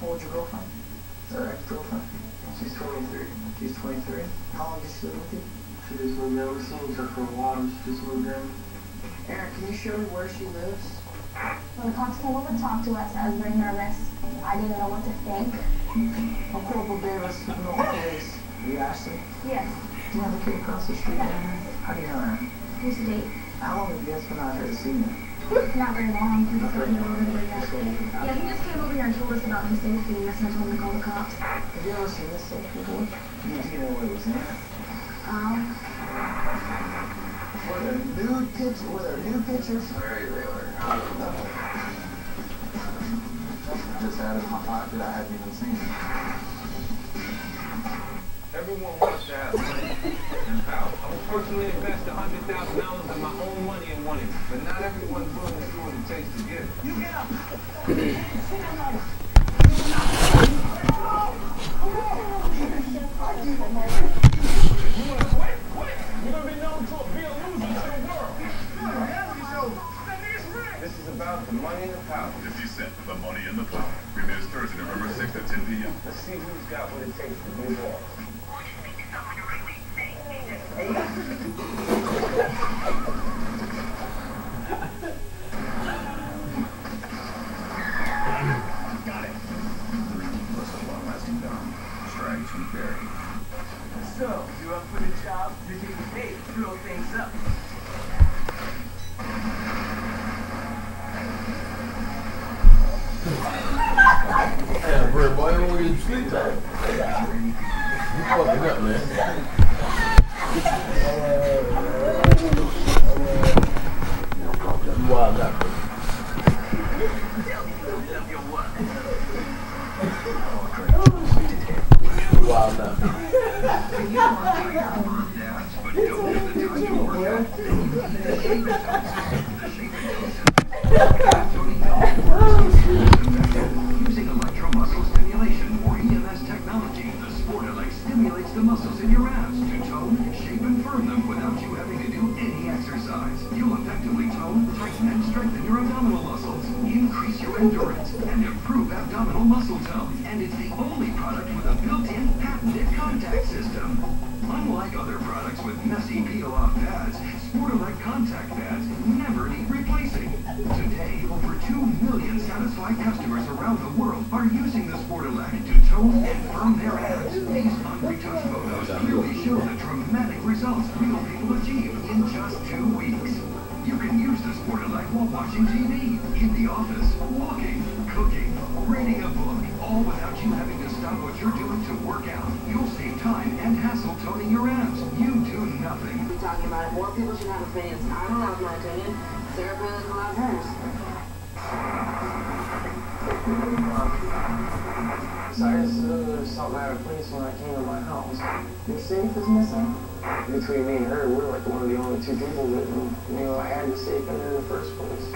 old's your girlfriend? Or ex-girlfriend? She's 23. She's 23. How long did she live with you? She just moved in. We've seen each other for a while. She just moved in. Aaron, can you show me where she lives? When the cops came over to talk to us, I was very nervous. I didn't know what to think. I'm Corporal Davis with North Police. You Ashley? Yes. Do you have a kid across the street, Aaron? How do you know Aaron? Who's the date? How long have you guys been out here to see me? Not very long. He just Not very came long. over here. Yeah, he just came over here and told us about his safety, and I told him to call the cops. Have you ever seen this stuff before? Do you know what it was in? Were there nude pictures? Were there nude pictures? Very rare. Just had it in my pocket. I hadn't even seen it. Everyone wants to have money and power. I would personally invest $100,000 of my own money in winning, but not everyone's willing to do what it takes to get it. You get up! You want to quit? Quit! You're going to be known to be a loser to the world. This is about the money and the power. 50 Cent, the money and the power. Premieres Thursday, November 6th at 10 p.m. Let's see who's got what it takes to move on. Got it. What's the long-lasting gun? Strike from Barry. So, you up for the job? You're getting paid. Throw things up. Yeah, Vert, boy, you don't get sleep at. You fucking up, man. You wild out. You wild out. Using electromuscle stimulation or EMS technology, the Sportelec stimulates the muscles in your abs to tone, shape, and firm them without you having to do any exercise. You'll effectively tone, tighten, and strengthen your abdominal muscles, increase your endurance, and improve abdominal muscle tone. And it's the only product with a built-in patented contact system. Unlike other products with messy peel-off pads, Sportelec contact pads never need replacing. Today, over 2 million satisfied customers around the world are using the Sportelec to tone and firm their abs. These unretouched photos clearly show the dramatic results real people achieve in just 2 weeks. You can use the Sportelec while watching TV, in the office, walking, cooking, reading a book, all without you having to stop what you're doing to work out. You'll save time and hassle toning your abs. You do nothing. We're talking about it. More people should have opinions. I don't have my opinion. Sarah Bell doesn't have hers. Besides, there's something out of place when I came to my house. Your safe is missing? Between me and her, we're like one of the only 2 people that knew I had the safe in the first place.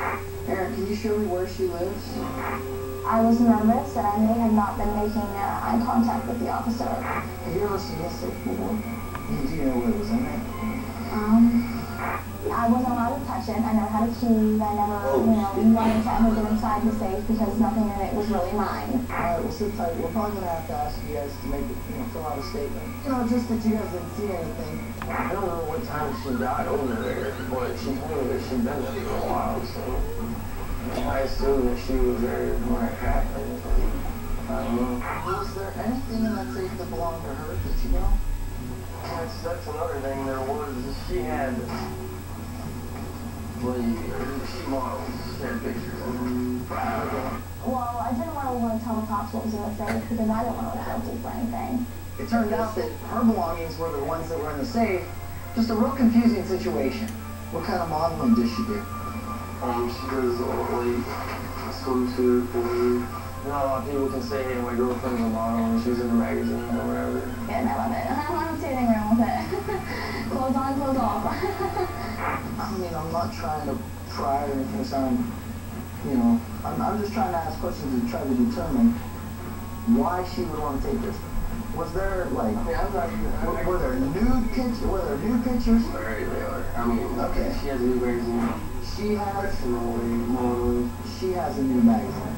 Aaron, can you show me where she lives? I was nervous, and I may have not been making eye contact with the officer. Have you ever seen this safe before? Do you know what it was in there? I wasn't allowed to touch it. I never had a key. I never, wanted to ever get inside the safe because nothing in it was really mine. Alright, well sit tight. We're probably gonna have to ask you guys to make it, fill out a statement. Just that you guys didn't see anything. I don't know what time she got over there, but she told me that she'd been there for a while, so I assumed that she was there when it happened. I don't know. Was there anything in that safe that belonged to her? Did you know? That's another thing there was. She had, she models, she had pictures of her. Well, I didn't want to tell the cops what was in the safe because I didn't want to look guilty for anything. It turned out that her belongings were the ones that were in the safe. Just a real confusing situation. What kind of modeling does she do? She does swimsuit for. A lot of people can say, hey, my girlfriend's a model and she's in a magazine or whatever. Yeah, and I love it. I don't see anything wrong with it. Clothes on, clothes off. I'm not trying to pry or anything, so I'm just trying to ask questions and try to determine why she would want to take this. Was there, were there nude pictures? Very rare. Okay. She has a new magazine. She has modeling. She has a new magazine.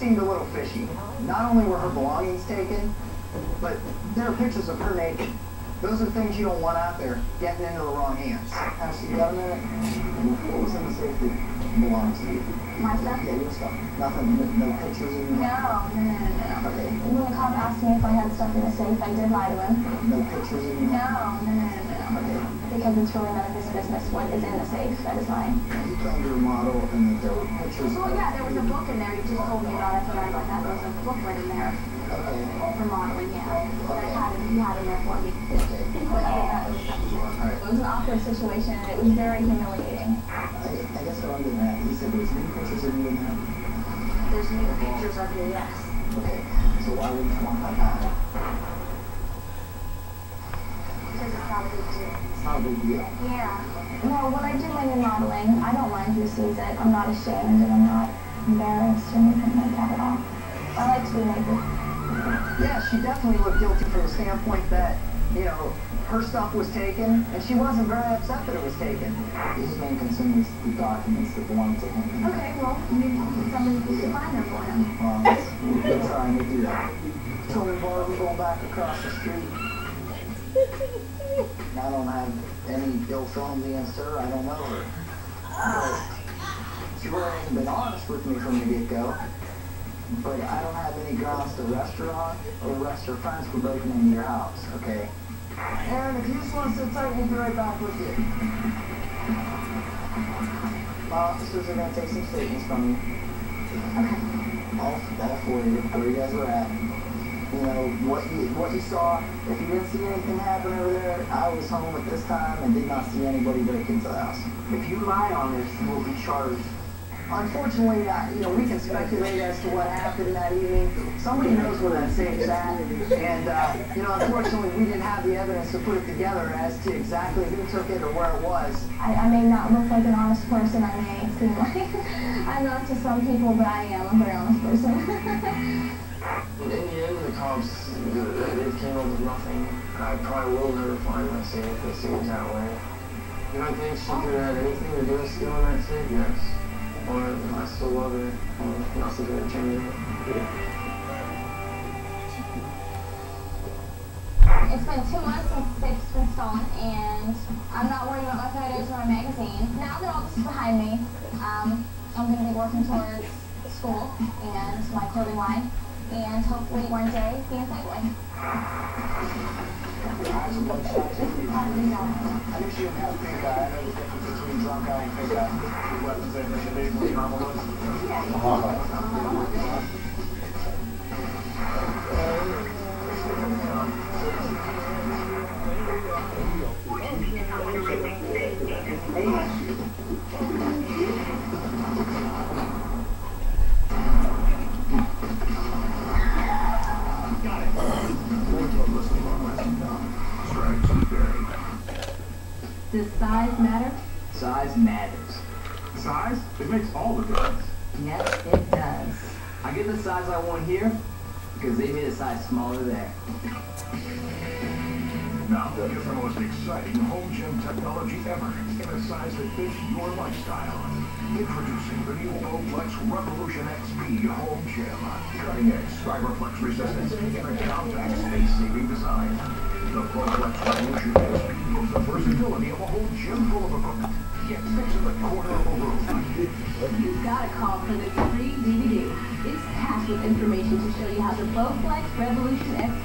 seemed a little fishy. Not only were her belongings taken, but there are pictures of her naked. Those are things you don't want out there, getting into the wrong hands. Ashley, you got a minute? What was in the safe that belongs to you? My stuff? Yeah, your stuff. Nothing, no pictures in No. Okay. When the cop asked me if I had stuff in the safe, I did lie to him. No pictures in No. Okay. Because it's really none of his business what is in the safe. That is mine. You claimed you're a model and that there were pictures. Well, yeah, there was a book in there. You just told me about it, but I like that. There was a booklet in there Okay. for modeling, yeah. But I had it, he had it there for me. But other than that, it was an awkward situation, and it was very humiliating. I guess what I'm getting at, he said there's new pictures of you in there. There's new pictures of me, yes. Okay. So why wouldn't you want that back? Because it's not a big deal. It's not a big deal. Yeah. Well, when I do my new modeling, I don't mind who sees it. I'm not ashamed, and I'm not embarrassed or anything like that at all. I like to be naked. Yeah, she definitely looked guilty from the standpoint that, you know, her stuff was taken, and she wasn't very upset that it was taken. His main concern was the documents that belonged to him. Okay, well, maybe somebody could find them for him. We're trying to do that. Children bar, we're going back across the street. I don't have any ill feelings against her. I don't know her. But she really hasn't been honest with me from the get-go. But I don't have any grounds to arrest her on or arrest her friends for breaking into your house, okay? Aaron, if you just want to sit tight, we'll be right back with you. My officers are going to take some statements from you. Okay. All for you, where you guys were at. You know, what you saw. If you didn't see anything happen over there, I was home at this time and did not see anybody break into the house. If you lie on this, you will be charged. Unfortunately, you know, we can speculate as to what happened that evening. Somebody knows where that safe's at, and, you know, unfortunately, we didn't have the evidence to put it together as to exactly who took it or where it was. I may not look like an honest person. I may seem like I'm not to some people, but I am a very honest person. In the end, the cops, it came up with nothing. I probably will never find my safe. It seems that way. Do I think she could have had anything to do with stealing that safe? Yes. Or I still love her. Nothing's gonna change it. It's been 2 months since the safe's been stolen, and I'm not worried about my photos or my magazine. Now that all this is behind me, I'm going to be working towards school and my clothing line, and hopefully one day be in Playboy. I think she didn't have pink eye. I know the difference between drunk eye and pink eye. Weapons that make a big one, normal ones. Does size matter? Size matters. Size? It makes all the difference. Yes, it does. I get the size I want here because they made a size smaller there. Now, get the most exciting home gym technology ever in a size that fits your lifestyle. Introducing the new Bowflex Revolution XP Home Gym. Cutting-edge Cyberflex resistance in a compact, space-saving design. The Bowflex Revolution XP gives the versatility of a whole gym full of equipment, yet fits in the corner of a room. You've got to call for this free DVD. It's packed with information to show you how the Bowflex Revolution XP